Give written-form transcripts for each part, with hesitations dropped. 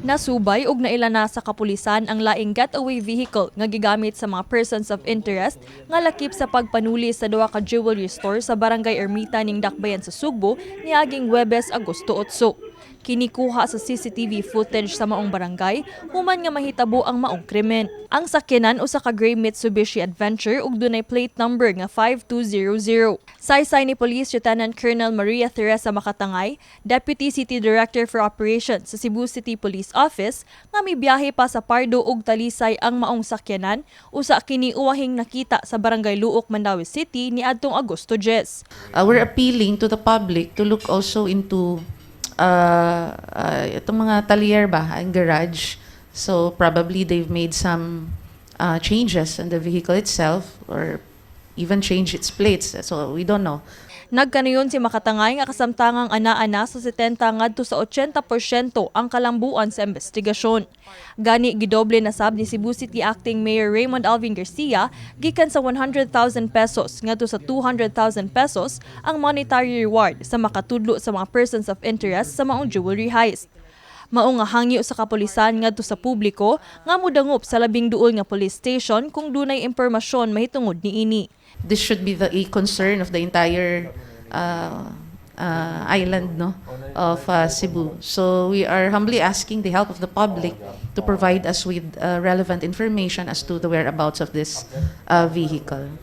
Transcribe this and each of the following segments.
Nasubay ug nailana sa kapulisan ang laing getaway vehicle nga gigamit sa mga persons of interest nga lakip sa pagpanuli sa duha ka jewelry store sa barangay Ermita ning Dakbayan sa Sugbo niaging Huwebes, Agosto 8. Kinikuha sa CCTV footage sa maong barangay human nga mahitabo ang maong krimen. Ang sakyanan usa ka gray Mitsubishi Adventure ug dunay plate number nga 5200. Saysay ni Police Lieutenant Colonel Maria Teresa Makatangay, Deputy City Director for Operations sa Cebu City Police Office, nga mibiyahe pa sa Pardo ug Talisay ang maong sakyanan usa kini uwahing nakita sa Barangay Luok, Mandaue City niadtong Agosto 10. We're appealing to the public to look also into itong mga talyer ba, ang garage. So probably they've made some changes in the vehicle itself or even change its plates. So we don't know. Nagkanayon si Makatangay nga kasamtangang ana-ana sa 70 ngadto sa 80% ang kalambuan sa investigasyon. Gani gidoble nasab ni Cebu City Acting Mayor 𝗱𝗏𝗄𝗏 gikan sa 100,000 pesos ngadto sa 200,000 pesos ang monetary reward sa makatudlo sa mga persons of interest sa maong jewelry heist. Mao nga hangyo sa kapulisan ngadto sa publiko nga modangop sa labing duol nga police station kung dunay impormasyon mahitungod niini. This should be a concern of the entire island, no, of Cebu. So we are humbly asking the help of the public to provide us with relevant information as to the whereabouts of this vehicle.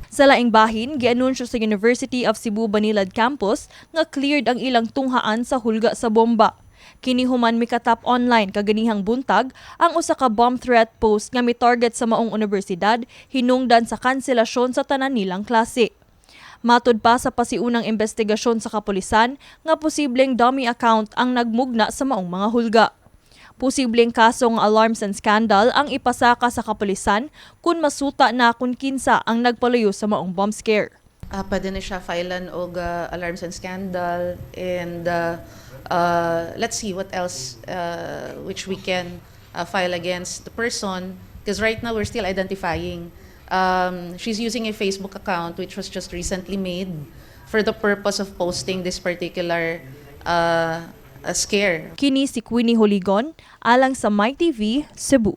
Sa laing bahin, gianunsyo sa University of Cebu Banilad Campus nga cleared ang ilang tunghaan sa hulga sa bomba. Kini human mikatap online kaganihang buntag ang usa ka bomb threat post nga mitarget sa maong universidad hinungdan sa kanselasyon sa tanan nilang klase. Matud pa sa pasiunang investigasyon sa kapulisan nga posibleng dummy account ang nagmugna sa maong mga hulga. Posibleng kasong alarms and scandal ang ipasaka sa kapulisan kung masuta na kung kinsa ang nagpalayo sa maong bomb scare. Pwede na siya filean og alarms and scandal and let's see what else which we can file against the person, because right now we're still identifying. She's using a Facebook account which was just recently made for the purpose of posting this particular scare. Kini si Queenie Joligon alang sa MyTV Cebu.